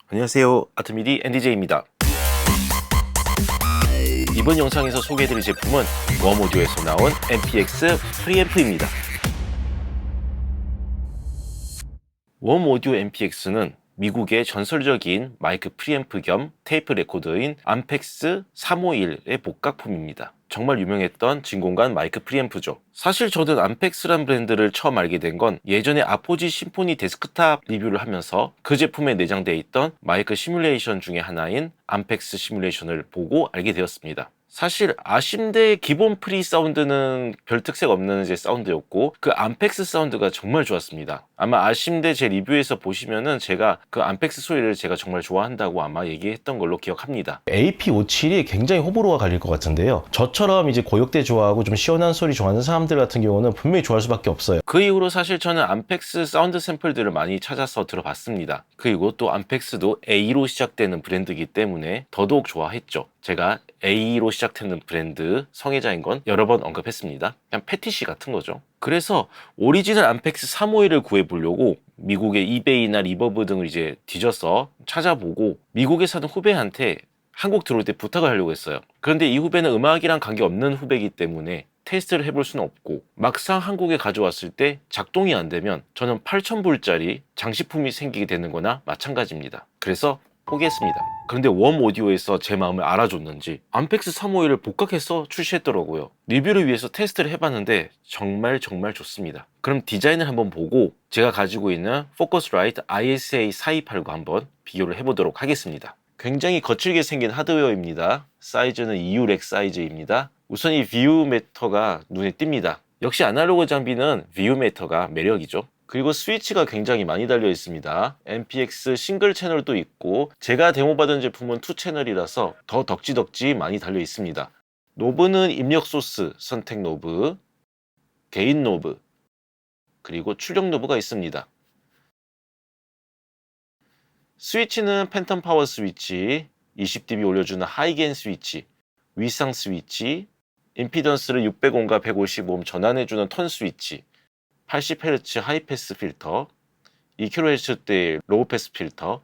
안녕하세요, 아트미디 NDJ입니다. 이번 영상에서 소개해드릴 제품은 웜오디오에서 나온 MPX 프리앰프입니다. 웜오디오 MPX는 미국의 전설적인 마이크 프리앰프 겸 테이프 레코더인 암펙스 351의 복각품입니다. 정말 유명했던 진공관 마이크 프리앰프죠. 사실 저는 암펙스란 브랜드를 처음 알게 된 건 예전에 아포지 심포니 데스크탑 리뷰를 하면서 그 제품에 내장되어 있던 마이크 시뮬레이션 중에 하나인 암펙스 시뮬레이션을 보고 알게 되었습니다. 사실 아심드의 기본 프리 사운드는 별 특색 없는 제 사운드였고 그 암펙스 사운드가 정말 좋았습니다. 아마 아심드 제 리뷰에서 보시면은 제가 그 암펙스 소리를 제가 정말 좋아한다고 아마 얘기했던 걸로 기억합니다. AP57이 굉장히 호불호가 갈릴 것 같은데요. 저처럼 이제 고역대 좋아하고 좀 시원한 소리 좋아하는 사람들 같은 경우는 분명히 좋아할 수밖에 없어요. 그 이후로 사실 저는 암펙스 사운드 샘플들을 많이 찾아서 들어봤습니다. 그리고 또 암펙스도 A로 시작되는 브랜드이기 때문에 더더욱 좋아했죠. 제가 A로 시작되는 브랜드 성애자인 건 여러 번 언급했습니다. 그냥 패티시 같은 거죠. 그래서 오리지널 암펙스 351을 구해보려고 미국의 이베이나 리버브 등을 이제 뒤져서 찾아보고 미국에 사는 후배한테 한국 들어올 때 부탁을 하려고 했어요. 그런데 이 후배는 음악이랑 관계없는 후배이기 때문에 테스트를 해볼 수는 없고 막상 한국에 가져왔을 때 작동이 안 되면 저는 8,000불짜리 장식품이 생기게 되는 거나 마찬가지입니다. 그래서 포기했습니다. 그런데 웜오디오에서 제 마음을 알아줬는지 암펙스 351을 복각해서 출시했더라고요. 리뷰를 위해서 테스트를 해봤는데 정말 좋습니다. 그럼 디자인을 한번 보고 제가 가지고 있는 포커스라이트 ISA 4289과 한번 비교를 해보도록 하겠습니다. 굉장히 거칠게 생긴 하드웨어입니다. 사이즈는 EUREX 사이즈입니다. 우선 이 뷰매터가 눈에 띕니다. 역시 아날로그 장비는 뷰매터가 매력이죠. 그리고 스위치가 굉장히 많이 달려 있습니다. MPX 싱글 채널도 있고 제가 데모받은 제품은 2채널이라서 더 덕지덕지 많이 달려 있습니다. 노브는 입력 소스 선택 노브, 게인 노브, 그리고 출력 노브가 있습니다. 스위치는 팬텀 파워 스위치, 20dB 올려주는 하이겐 스위치, 위상 스위치, 임피던스를 600옴과 150옴 전환해주는 톤 스위치, 80Hz 하이패스 필터, 2kHz 로우 패스 필터,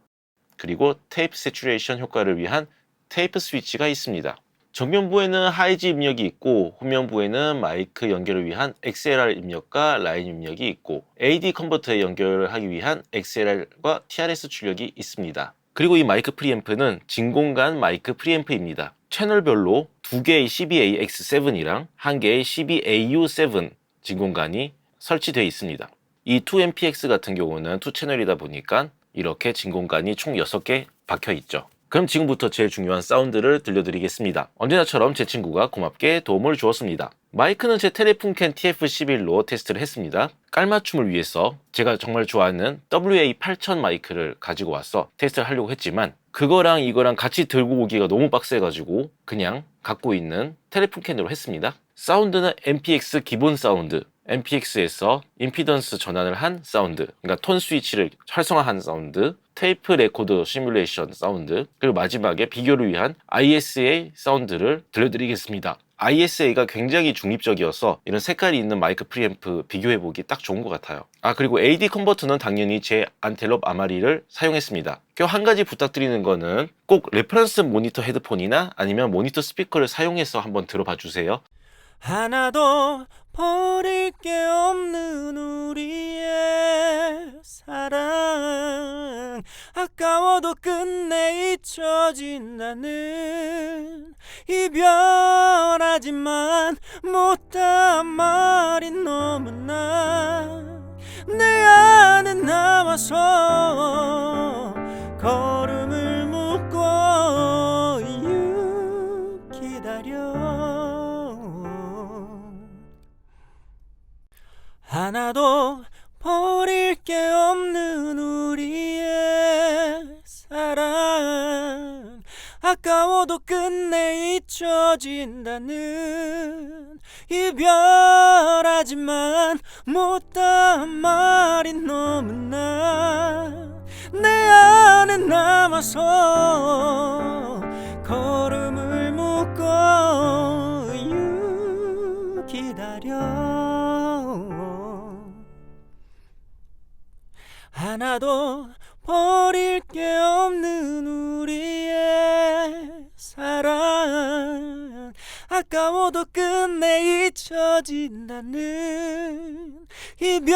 그리고 테이프 세츄레이션 효과를 위한 테이프 스위치가 있습니다. 정면부에는 하이지 입력이 있고 후면부에는 마이크 연결을 위한 XLR 입력과 라인 입력이 있고 AD 컨버터에 연결을 하기 위한 XLR과 TRS 출력이 있습니다. 그리고 이 마이크 프리앰프는 진공관 마이크 프리앰프입니다. 채널별로 2개의 CBAX7이랑 1개의 CBAU7 진공관이 설치되어 있습니다. 이 2MPX 같은 경우는 2채널이다 보니까 이렇게 진공관이 총 6개 박혀 있죠. 그럼 지금부터 제일 중요한 사운드를 들려드리겠습니다. 언제나처럼 제 친구가 고맙게 도움을 주었습니다. 마이크는 제 테레풍캔 TF11로 테스트를 했습니다. 깔맞춤을 위해서 제가 정말 좋아하는 WA8000 마이크를 가지고 와서 테스트를 하려고 했지만 그거랑 이거랑 같이 들고 오기가 너무 빡세가지고 그냥 갖고 있는 테레풍캔으로 했습니다. 사운드는 MPX 기본 사운드, MPX에서 임피던스 전환을 한 사운드, 그러니까 톤 스위치를 활성화한 사운드, 테이프 레코더 시뮬레이션 사운드, 그리고 마지막에 비교를 위한 ISA 사운드를 들려드리겠습니다. ISA가 굉장히 중립적이어서 이런 색깔이 있는 마이크 프리앰프 비교해보기 딱 좋은 것 같아요. 그리고 AD 컨버터는 당연히 제 안텔롭 아마리를 사용했습니다. 한 가지 부탁드리는 거는 꼭 레퍼런스 모니터 헤드폰이나 아니면 모니터 스피커를 사용해서 한번 들어봐 주세요. 하나도 버릴 게 없는 우리의 사랑 아까워도 끝내 잊혀진다는 이별하지만 못한 말이 너무나 내 안에 남아서 걸음을 묶고 기다려 하나도 버릴 게 없는 우리의 사랑 아까워도 끝내 잊혀진다는 이별하지만 못한 말이 너무나 내 안에 남아서 걸음을 묶고 기다려 하나도 버릴 게 없는 우리의 사랑 아까워도 끝내 잊혀진다는 이별하지만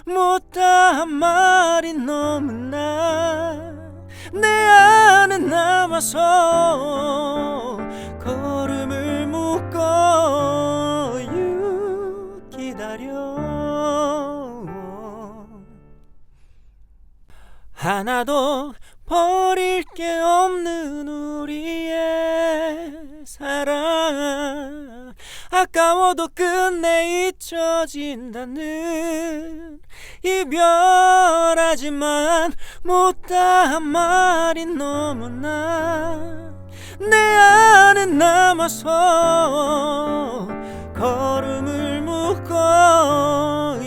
못다한 말이 너무나 내 안에 남아서 걸음을 묶어 기다려 하나도 버릴 게 없는 우리의 사랑 아까워도 끝내 잊혀진다는 이별하지만 못다한 말이 너무나 내 안에 남아서 걸음을 묶어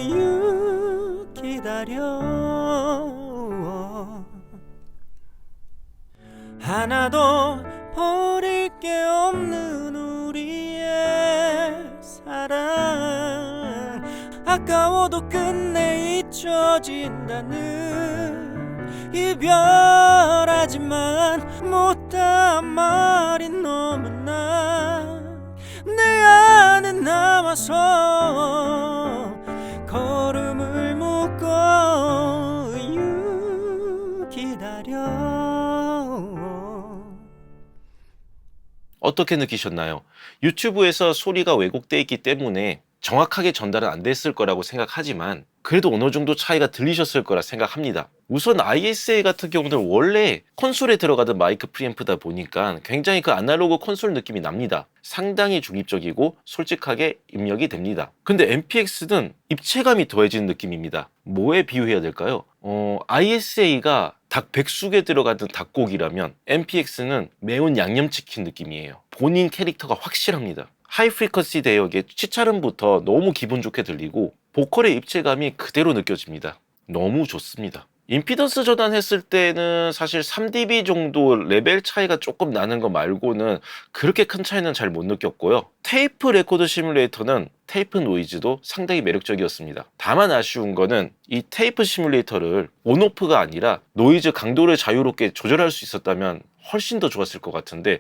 기다려 하나도 버릴 게 없는 우리의 사랑 아까워도 끝내 잊혀진다는 이별하지만 못다한 말이 너무나 내 안에 남아서 걸음을 묶어 기다려 어떻게 느끼셨나요? 유튜브에서 소리가 왜곡되어 있기 때문에 정확하게 전달은 안 됐을 거라고 생각하지만 그래도 어느 정도 차이가 들리셨을 거라 생각합니다. 우선 ISA 같은 경우는 원래 콘솔에 들어가던 마이크 프리앰프다 보니까 굉장히 그 아날로그 콘솔 느낌이 납니다. 상당히 중립적이고 솔직하게 입력이 됩니다. 근데 MPX는 입체감이 더해지는 느낌입니다. 뭐에 비유해야 될까요? ISA가 닭 백숙에 들어가던 닭고기라면 MPX는 매운 양념치킨 느낌이에요. 본인 캐릭터가 확실합니다. 하이 프리퀀시 대역의 치차름부터 너무 기분 좋게 들리고 보컬의 입체감이 그대로 느껴집니다. 너무 좋습니다. 임피던스 전환했을 때는 사실 3dB 정도 레벨 차이가 조금 나는 거 말고는 그렇게 큰 차이는 잘 못 느꼈고요. 테이프 레코드 시뮬레이터는 테이프 노이즈도 상당히 매력적이었습니다. 다만 아쉬운 거는 이 테이프 시뮬레이터를 온오프가 아니라 노이즈 강도를 자유롭게 조절할 수 있었다면 훨씬 더 좋았을 것 같은데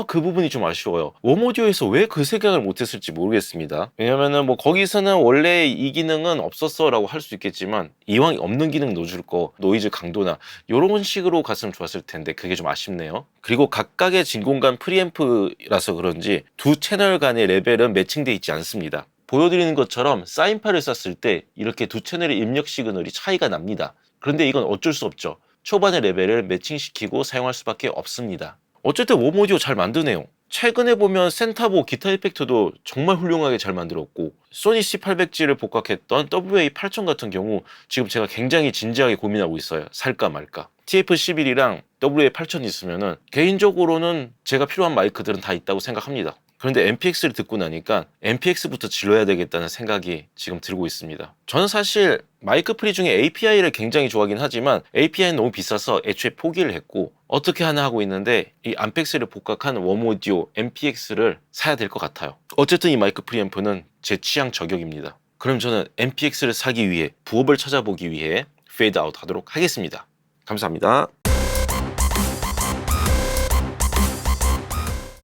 그 부분이 좀 아쉬워요. 웜오디오에서 왜 그 생각을 못했을지 모르겠습니다. 왜냐면은 뭐 거기서는 원래 이 기능은 없었어 라고 할 수 있겠지만 이왕 없는 기능 넣어줄 거 노이즈 강도나 이런 식으로 갔으면 좋았을 텐데 그게 좀 아쉽네요. 그리고 각각의 진공관 프리앰프라서 그런지 두 채널 간의 레벨은 매칭되어 있지 않습니다. 보여드리는 것처럼 사인파를 쐈을 때 이렇게 두 채널의 입력 시그널이 차이가 납니다. 그런데 이건 어쩔 수 없죠. 초반의 레벨을 매칭시키고 사용할 수밖에 없습니다. 어쨌든 웜오디오 잘 만드네요. 최근에 보면 센타보 기타 이펙터도 정말 훌륭하게 잘 만들었고 소니 C800G를 복각했던 WA8000 같은 경우 지금 제가 굉장히 진지하게 고민하고 있어요. 살까 말까. TF11이랑 WA8000 있으면은 개인적으로는 제가 필요한 마이크들은 다 있다고 생각합니다. 그런데 MPX를 듣고 나니까 MPX부터 질러야 되겠다는 생각이 지금 들고 있습니다. 저는 사실 마이크 프리 중에 API를 굉장히 좋아하긴 하지만 API는 너무 비싸서 애초에 포기를 했고 어떻게 하나 하고 있는데 이 암펙스를 복각한 웜오디오 MPX를 사야 될 것 같아요. 어쨌든 이 마이크 프리앰프는 제 취향 저격입니다. 그럼 저는 MPX를 사기 위해 부업을 찾아보기 위해 페이드 아웃 하도록 하겠습니다. 감사합니다.